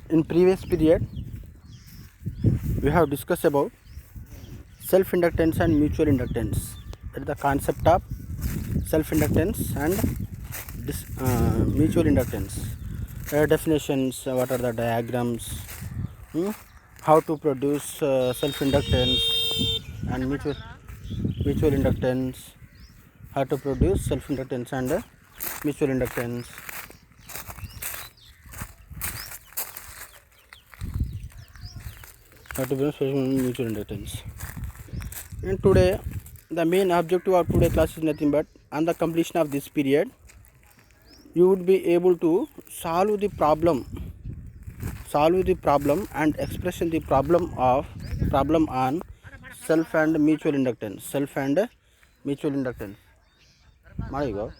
In previous period we have discussed about self inductance and mutual inductance. That is the concept of self inductance and mutual inductance. Definitions, what are the diagrams, how to produce self inductance and mutual inductance, how to produce self inductance and mutual inductance. How to produce mutual inductance. And today, the main objective of today's class is nothing but, on the completion of this period, you would be able to solve the problem and expression the problem on self and mutual inductance. Marigo.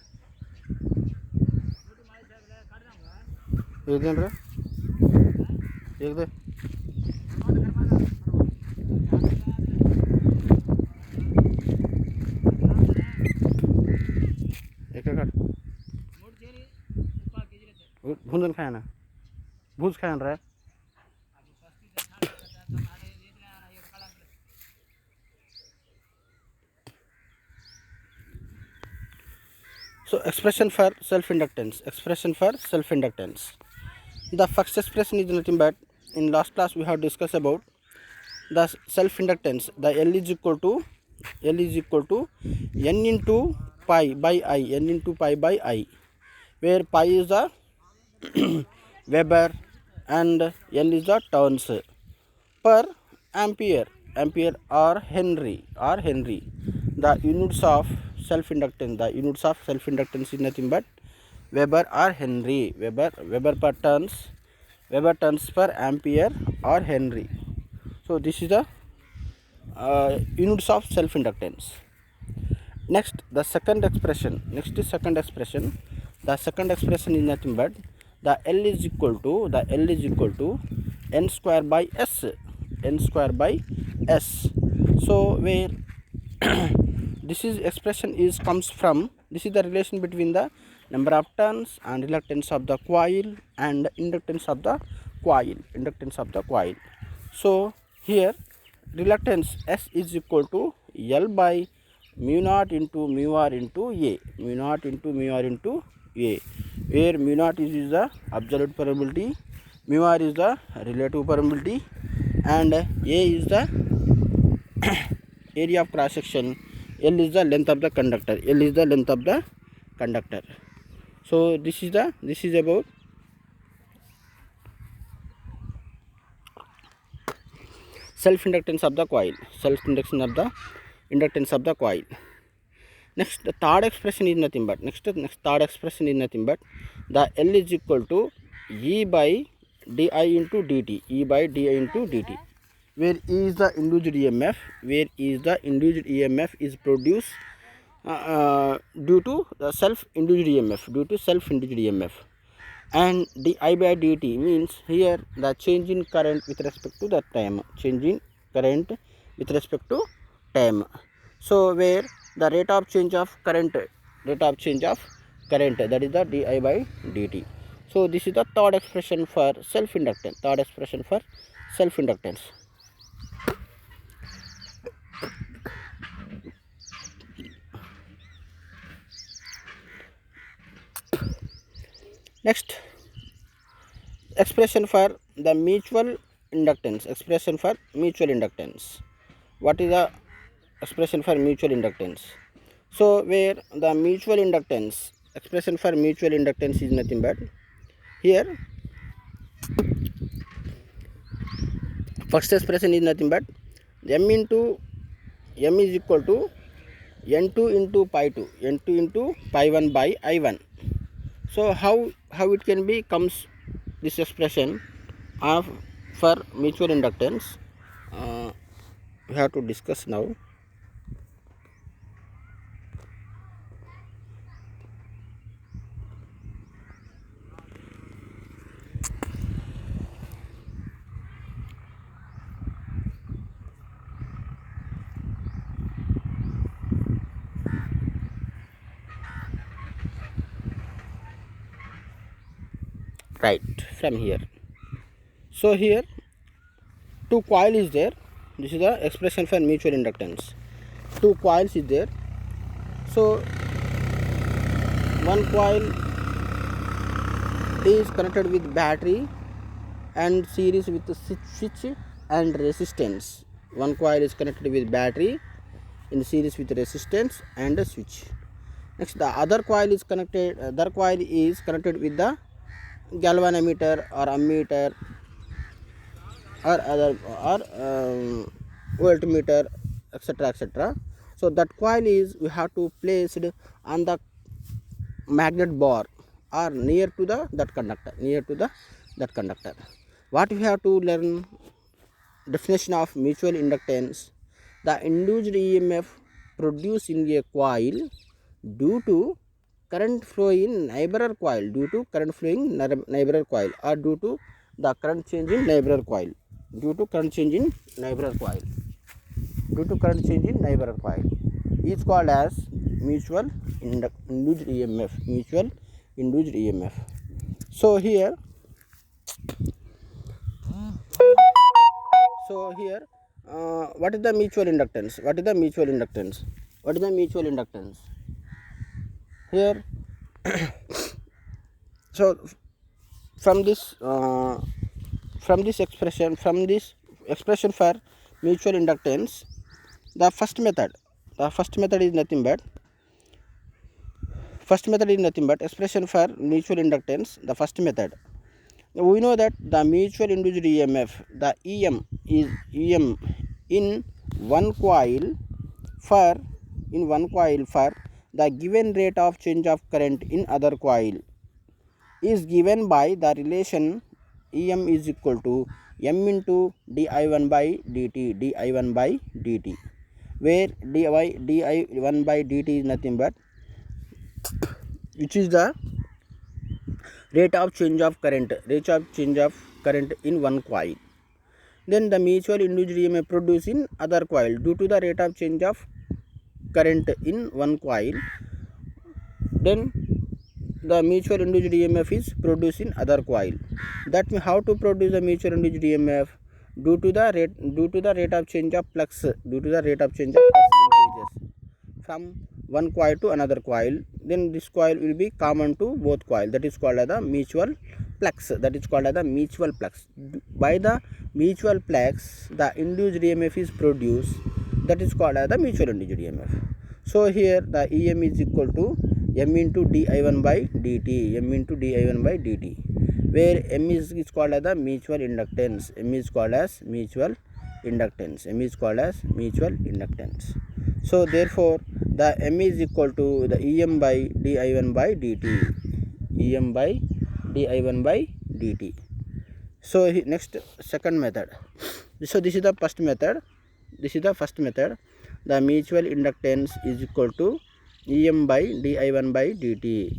भूंजन खाया ना भूज खाया रहा So expression for self inductance. The first expression is nothing but, in last class we have discussed about the self inductance. The L is equal to N into pi by I, where pi is the Weber and N is the turns per ampere or Henry. The units of self inductance is nothing but Weber or Henry. Weber per turns per ampere or Henry. So this is the units of self inductance. Next, the second expression. The second expression is nothing but the L is equal to n square by s. So where this is comes from, this is the relation between the number of turns and reluctance of the coil and inductance of the coil. So here reluctance S is equal to L by mu naught into mu r into A. Where mu naught is the absolute permeability, mu r is the relative permeability, and A is the area of cross section, L is the length of the conductor. So this is about self inductance of the coil. Next, the third expression is nothing but the L is equal to E by di into dt. Where E is the induced EMF, is produced due to the self-induced EMF, and di by dt means here the change in current with respect to the time. So where the rate of change of current, that is the di by dt. So this is the third expression for self inductance. Next, expression for the mutual inductance. What is the expression for mutual inductance? So where the mutual inductance, expression for mutual inductance is nothing but, here first expression is nothing but M is equal to N2 into pi 1 by I1. So how it can be comes this expression of for mutual inductance, we have to discuss now. right from here. So here two coil is there. This is the expression for mutual inductance. Two coils is there. So one coil is connected with battery and series with the switch and resistance. One coil is connected with battery in series with resistance and a switch. Next, the other coil is connected with the galvanometer or ammeter or other or voltmeter, etc., etc. So that coil is we have to place it on the magnet bar or near to the that conductor. What we have to learn? Definition of mutual inductance: the induced EMF produced in a coil due to current flow in neighbor coil, or due to the current change in neighbor coil, is called as mutual induced EMF. So here what is the mutual inductance? Here so from this expression for mutual inductance, the first method is nothing but expression for mutual inductance. The first method, we know that the mutual induced EMF, the EM is in one coil for the given rate of change of current in other coil is given by the relation EM is equal to M into di1 by dt, where di1 by dt is nothing but which is the rate of change of current in one coil. Then the mutual induced EMF produced in other coil due to the rate of change of current in one coil. Then the mutual induced EMF is produced in other coil. That means how to produce the mutual induced EMF? Due to the rate of change of flux, linkages from one coil to another coil. Then this coil will be common to both coil. That is called as the mutual flux. By the mutual flux, the induced EMF is produced. That is called as the mutual induced EMF. So here the EM is equal to M into di1 by dt, where M is called as the mutual inductance. So therefore the M is equal to the EM by di1 by dt. So next, second method. So this is the first method. The mutual inductance is equal to EM by di1 by dt.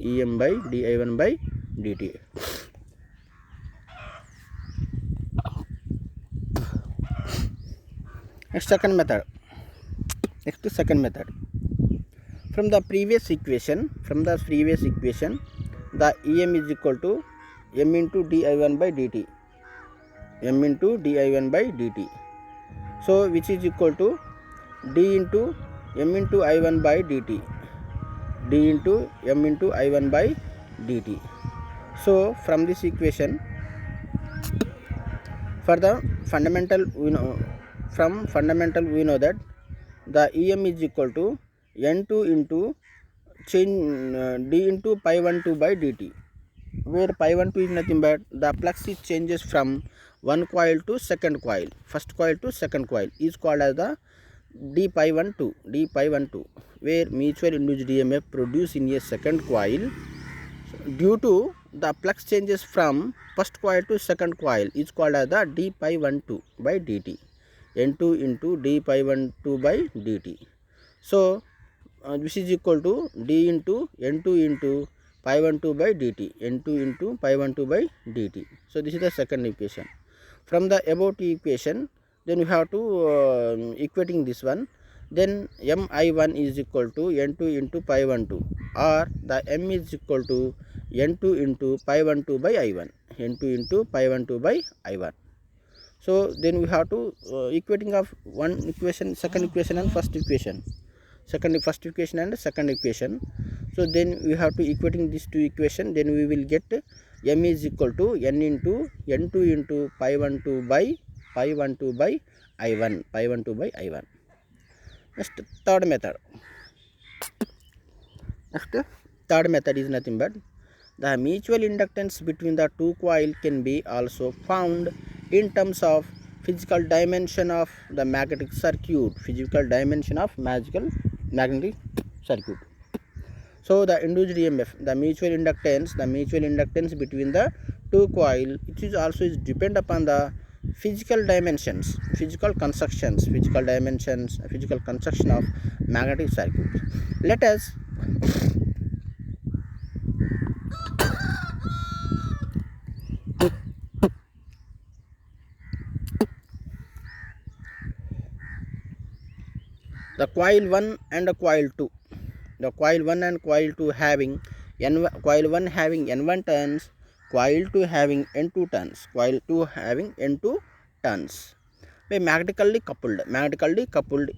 Next, second method. From the previous equation, the EM is equal to M into di1 by dt. So which is equal to d into M into I1 by dt. So from this equation, for the fundamental we know that the EM is equal to N2 into change d into pi 12 by dt, where pi 12 is nothing but the flux is changes from one coil to second coil, first coil to second coil, is called as the d pi 12, where mutual induced EMF produced in a second coil due to the flux changes from first coil to second coil is called as the d pi 12 by dt, N2 into d pi 12 by dt. So this is equal to d into N2 into pi 12 by dt, So this is the second equation. From the above equation, then we have to equating this one. Then Mi1 is equal to N2 into pi 12, or the M is equal to N2 into pi 12 by I1. N2 into pi 1 2 by I1. So then we have to equating of one equation, second equation and first equation, first equation and second equation. So then we have to equating these two equation, then we will get m is equal to n into n2 into pi 1 2 by pi 1 2 by I1, pi 1 2 by I1. Next third method. Third method is nothing but the mutual inductance between the two coils can be also found in terms of physical dimension of the magnetic circuit, magnetic circuit. So the induced EMF, the mutual inductance between the two coils, it is also depend upon the physical dimensions, physical construction of magnetic circuit. Let us the coil 1 and the coil 2. The coil 1 and coil 2 having coil 1 having N1 turns, coil 2 having N2 turns, coil 2 having N2 turns. By magnetically coupled,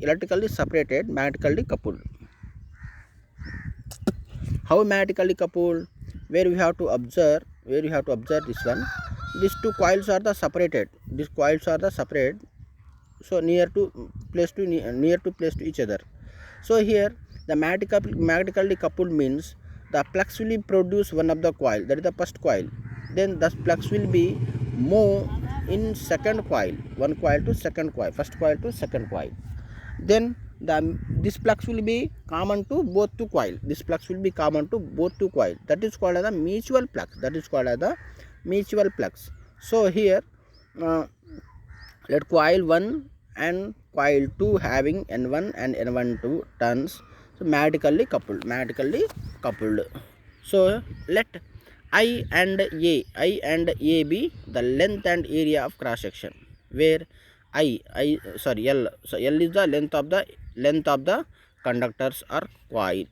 electrically separated, magnetically coupled. How magnetically coupled? Where we have to observe this one. These two coils are the separated. So near to place to each other. So here the magnetically coupled means the flux will produce one of the coil, that is the first coil. Then the flux will be move in second coil, one coil to second coil, first coil to second coil. Then this flux will be common to both two coil. That is called as the mutual flux. So here let coil 1 and coil 2 having N1 and N12 turns, so magnetically coupled. So let I and A be the length and area of cross section, where L is the length of the conductors or coil,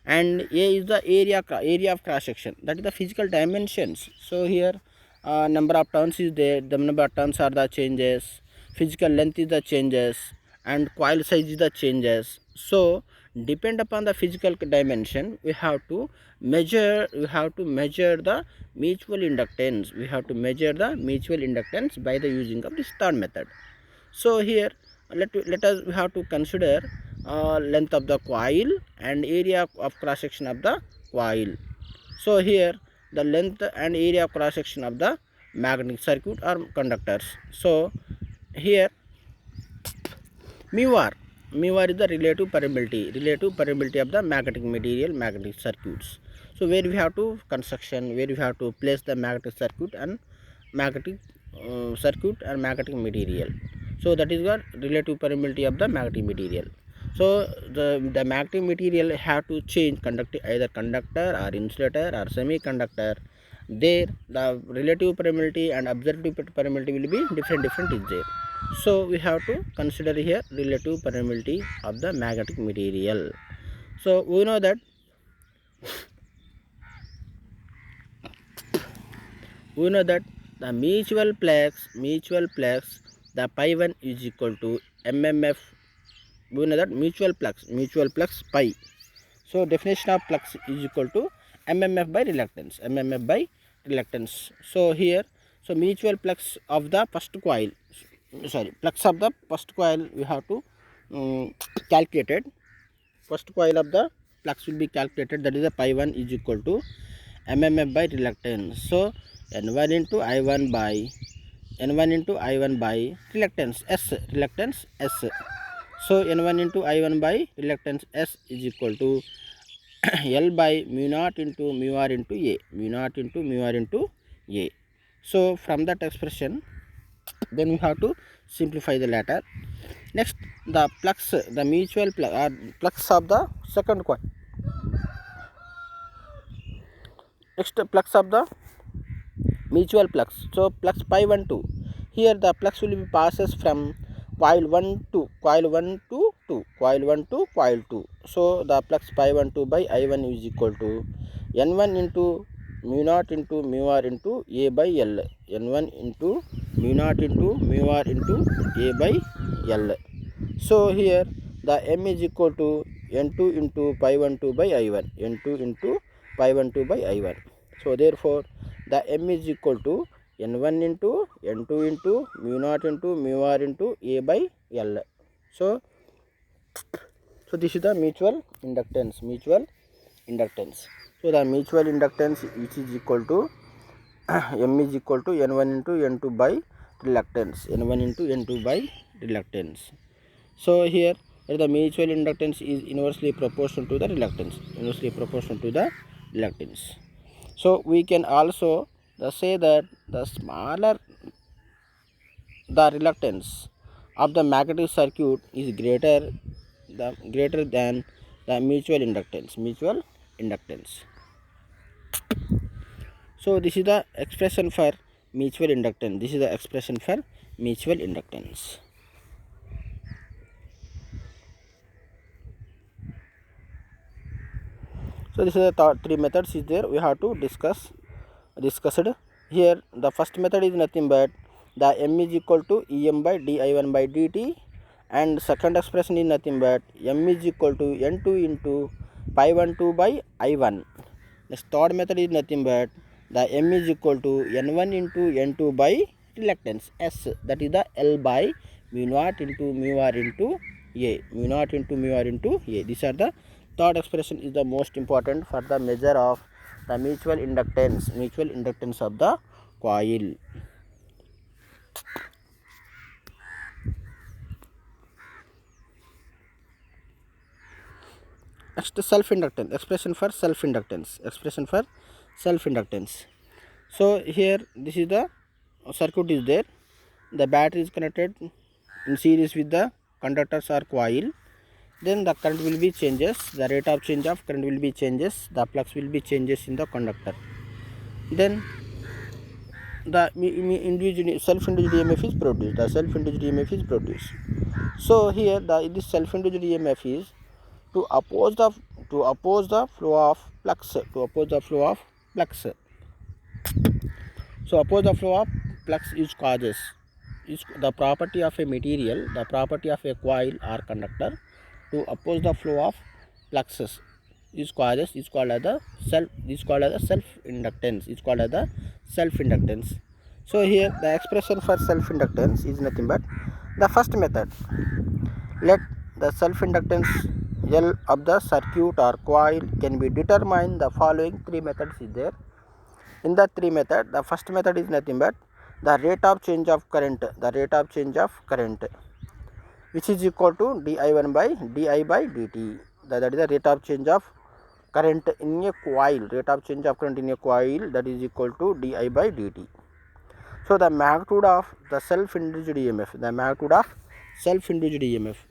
and A is the area of cross section, that is the physical dimensions. So here number of turns is there, the number of turns are the changes, physical length is the changes, and coil size is the changes. So depend upon the physical dimension, we have to measure the mutual inductance. By the using of this third method. So here we have to consider length of the coil and area of cross section of the coil. So here the length and area of cross section of the magnetic circuit or conductors. So here mu r is the relative permeability of the magnetic circuits. So where we have to place the magnetic circuit and magnetic material. So that is the relative permeability of the magnetic material. So the magnetic material have to change either conductor or insulator or semiconductor. There the relative permeability and observative permeability will be different is there. So we have to consider here relative permeability of the magnetic material. So we know that the mutual flux, the pi 1 is equal to mmf. We know that mutual flux pi. So definition of flux is equal to mmf by reluctance. So here, so mutual flux of the first coil, we have to calculated. First coil of the flux will be calculated, that is the pi 1 is equal to mmf by reluctance. So N1 into I1 by reluctance S. So N1 into I1 by reluctance S is equal to L by mu naught into mu r into A. So from that expression, then we have to simplify the latter. Next, the flux, the mutual flux of the second coil. Next, flux of the mutual flux. So flux pi 1 2. Here the flux will be passes from coil 1 to coil 2. So the flux pi 1 2 by I1 is equal to N1 into mu naught into mu r into a by l, n1 into mu naught into mu r into a by l. So here the m is equal to n2 into pi 12 by I1, n2 into pi 12 by I1. So therefore the m is equal to n1 into n2 into mu naught into mu r into a by l. So this is the mutual inductance. So the mutual inductance which is equal to m is equal to n1 into n2 by reluctance, n1 into n2 by reluctance. So here the mutual inductance is inversely proportional to the reluctance, So we can also say that the smaller the reluctance of the magnetic circuit is greater than the mutual inductance. So this is the expression for mutual inductance. So this is the three methods is there we have to discussed here. The first method is nothing but the m is equal to em by di1 by dt, and second expression is nothing but m is equal to n2 into pi 12 by I1. The third method is nothing but the m is equal to n1 into n2 by reluctance s, that is the l by mu naught into mu r into a, These are the third expression is the most important for the measure of the mutual inductance of the coil. Next, self-inductance, expression for self-inductance. So here this is the circuit is there. The battery is connected in series with the conductors or coil. Then the current will be changes, the rate of change of current will be changes, the flux will be changes in the conductor. Then the self-induced EMF is produced. So here this self-induced EMF is to oppose the flow of flux. So oppose the flow of flux is the property of a material, the property of a coil or conductor. To oppose the flow of fluxes is called as the self-inductance. So here the expression for self-inductance is nothing but the first method. Let the self-inductance L of the circuit or coil can be determined. The following three methods is there. In the three method, the first method is nothing but the rate of change of current, which is equal to di1 by dt. That is the rate of change of current in a coil. That is equal to di by dt. So the magnitude of the self-induced EMF,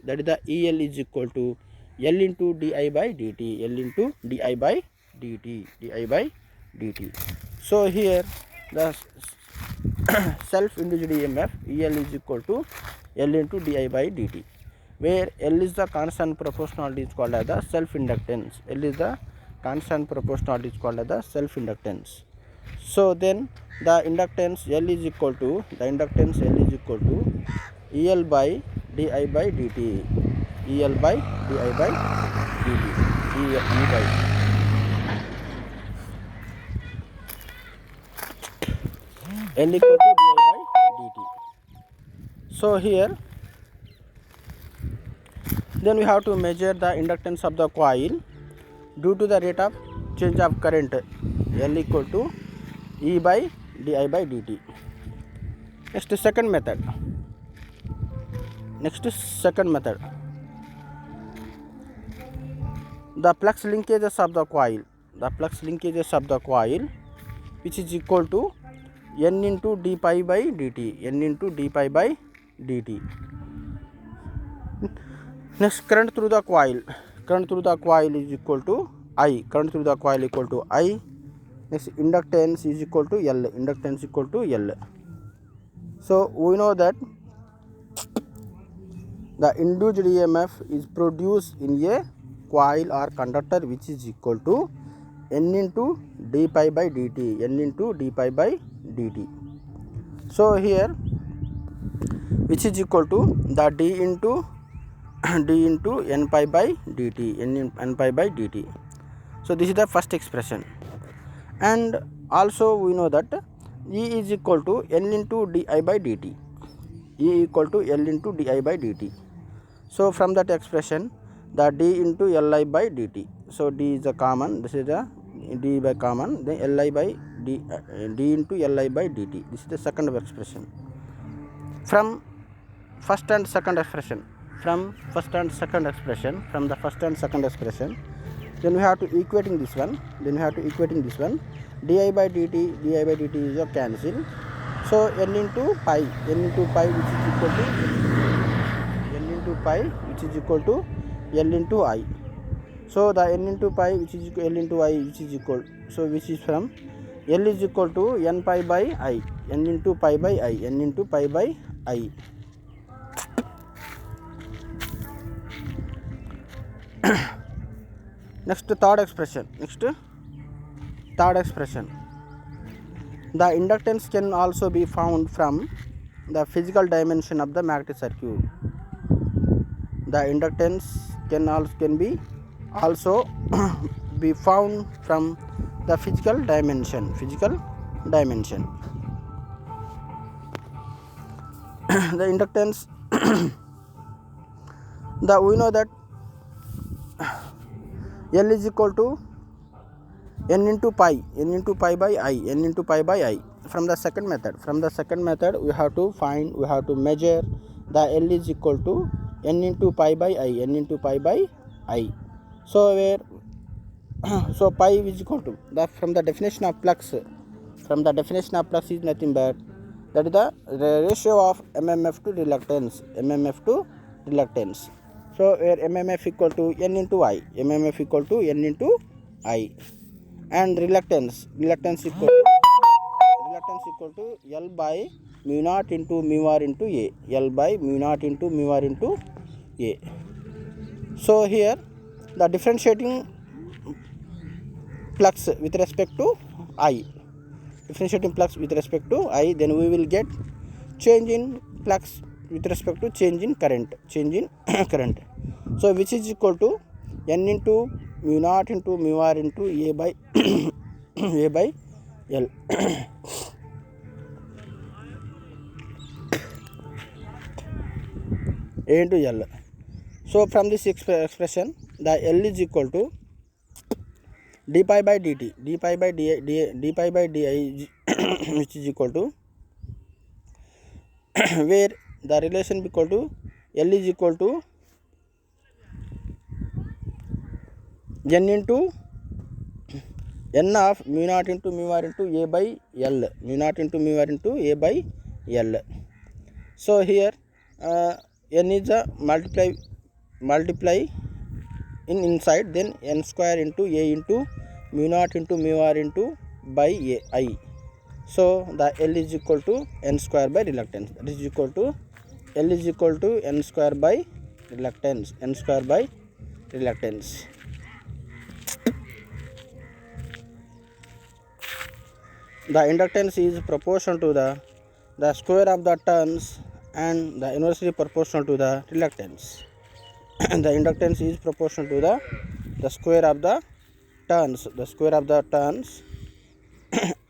that is the EL is equal to L into di by dt. So here the self-induced EMF EL is equal to L into di by dt, where L is the constant proportionality is called as the self-inductance. So then the inductance L is equal to EL by di by dt. L equal to di by dt. So here then we have to measure the inductance of the coil due to the rate of change of current L equal to E by di by dt. Next, second method. The flux linkages of the coil, which is equal to N into d pi by dt. Next, current through the coil is equal to I. Next, inductance is equal to L. So we know that the induced EMF is produced in a coil or conductor, which is equal to n into d pi by dt, n into d pi by dt. So here which is equal to the d into n pi by dt, n pi by dt. So this is the first expression. And also we know that E is equal to L into di by dt, E equal to L into di by dt. So from that expression the d into Li by dt, so d is a common, this is the d by common, then Li by d, d into Li by dt, this is the second expression. From first and second expression, from the first and second expression, then we have to equating this one, di by dt is a cancel. So n into pi which is equal to L into I. So the n into pi which is equal L into I which is equal, so which is from L is equal to n pi by I, n into pi by I. Next third expression. The inductance can also be found from the physical dimension of the magnetic circuit. The inductance can be also be found from the physical dimension. The inductance we know that L is equal to n into pi by I. From the second method we have to measure the L is equal to n into pi by I. So where so pi is equal to the, from the definition of flux is nothing but that is the ratio of mmf to reluctance. So where mmf equal to n into I, and reluctance equal to L by mu naught into mu r into A, So here the differentiating flux with respect to I, then we will get change in flux with respect to change in current. So which is equal to n into mu naught into mu r into A by L. A into L. So from this expression the L is equal to d pi by dt, which is equal to where the relation equal to L is equal to n into n of mu naught into mu r into A by L, So here n is a multiply in inside, then n square into A into mu naught into mu r into by I. So the L is equal to n square by reluctance, that is equal to L is equal to n square by reluctance, The inductance is proportional to the square of the turns and the inversely proportional to the reluctance. The inductance is proportional to the square of the turns,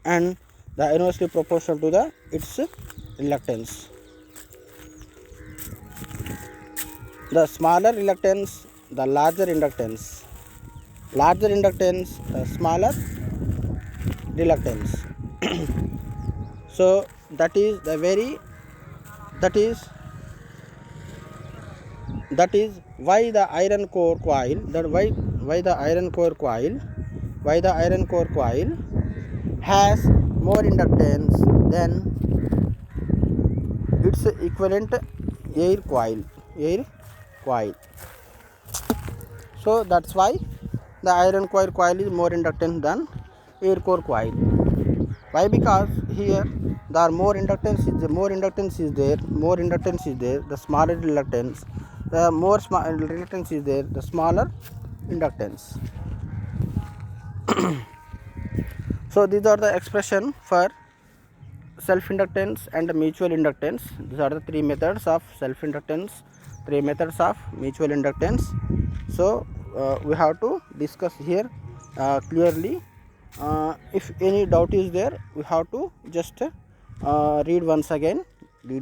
and the inversely proportional to its reluctance. The smaller reluctance, the larger inductance. The smaller reluctance. So that is why the iron core coil has more inductance than its equivalent air coil. So that's why the iron core coil is more inductance than air core coil. Why? Because here the more inductance is there, the smaller reluctance. The more reluctance is there, the smaller inductance. So these are the expression for self inductance and mutual inductance. These are the three methods of self inductance, three methods of mutual inductance. So we have to discuss here clearly. If any doubt is there, we have to just read once again, we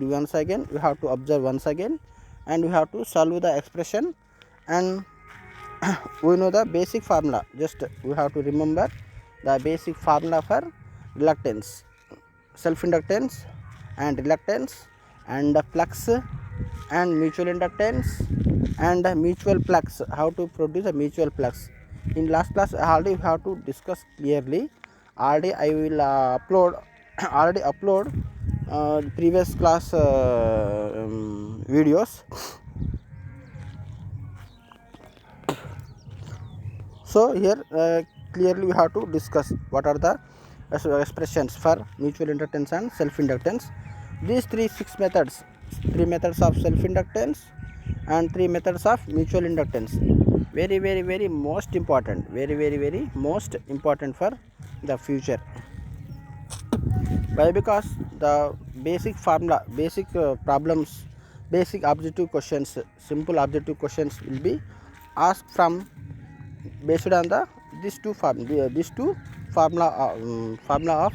have to observe once again, and we have to solve the expression, and we know the basic formula. Just we have to remember the basic formula for reluctance, self inductance and reluctance, and the flux and mutual inductance and mutual flux, how to produce a mutual flux. In last class already we have to discuss clearly. Already I will upload previous class videos. So here clearly we have to discuss what are the expressions for mutual inductance and self inductance. These three methods of self inductance and three methods of mutual inductance, very most important, very most important for the future. Why? Because the basic formula, basic problems, basic objective questions, simple objective questions will be asked from based on the these two formula of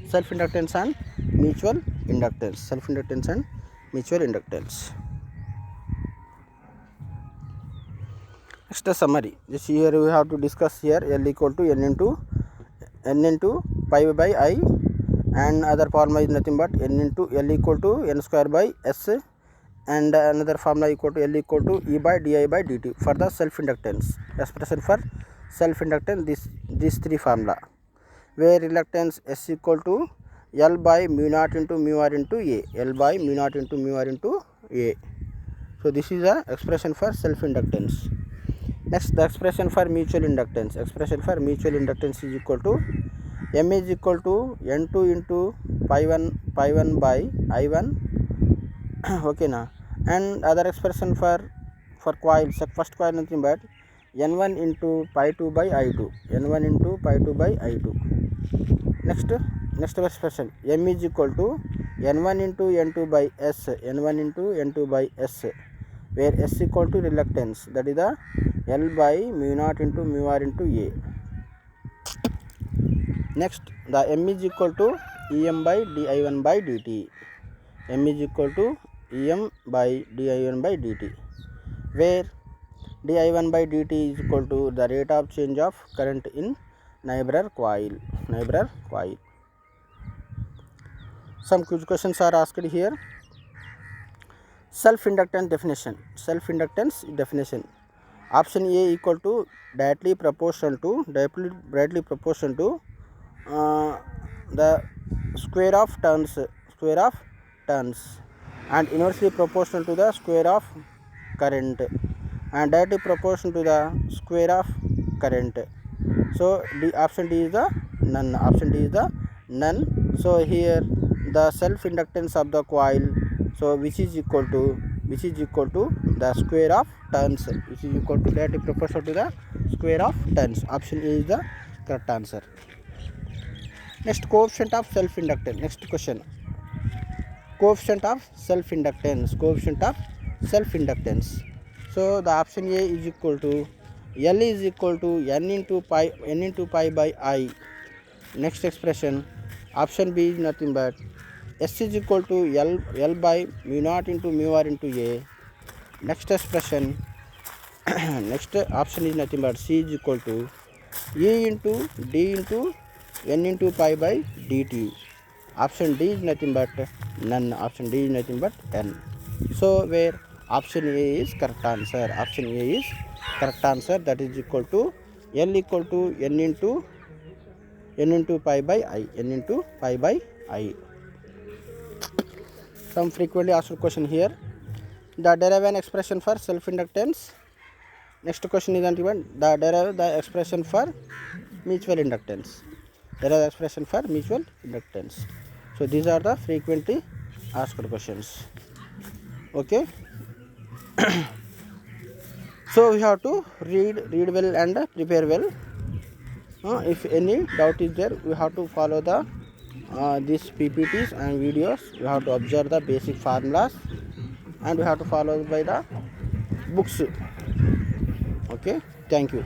self inductance and mutual inductance. Next, a summary. This here we have to discuss here L equal to n into pi by I, and other formula is nothing but n into L equal to n square by s, and another formula equal to L equal to E by di by dt for the self inductance. Expression for self inductance, these three formula, where reluctance S equal to L by mu naught into mu r into A, L by mu naught into mu r into A. So this is the expression for self inductance. Next, the expression for mutual inductance. Expression for mutual inductance is equal to M is equal to N2 into pi 1 by I1. Okay na. And other expression for coil, first coil nothing but N1 into pi 2 by I2, N1 into pi 2 by I2. Next expression, M is equal to N1 into N2 by S, N1 into N2 by S, where S equal to reluctance, that is the L by mu naught into mu r into A. Next, the M is equal to Em by di1 by dt, M is equal to Em by di1 by dt, where di1 by dt is equal to the rate of change of current in neighbor coil. Some quiz questions are asked here. Self inductance definition. Option A equal to directly proportional to the square of turns and inversely proportional to the square of current, and directly proportional to the square of current. So option D is the none. So here the self inductance of the coil, so which is equal to the square of turns, which is equal to directly proportional to the square of turns. Option A is the correct answer. Next, coefficient of self inductance. Next question, coefficient of self inductance. So the option A is equal to L is equal to n into pi by I. Next expression, option B is nothing but S is equal to L by mu naught into mu r into A. Next expression, next option is nothing but C is equal to E into D into n into pi by dt. Option D is nothing but none. Option D is nothing but n. So where option A is correct answer. That is equal to L equal to n into pi by I. Some frequently asked question here. The derive an expression for self inductance. Next question is the derive the expression for mutual inductance. So these are the frequently asked questions. Okay. So we have to read well and prepare well. If any doubt is there, we have to follow the these PPTs and videos. We have to observe the basic formulas, and we have to follow by the books. Okay, thank you.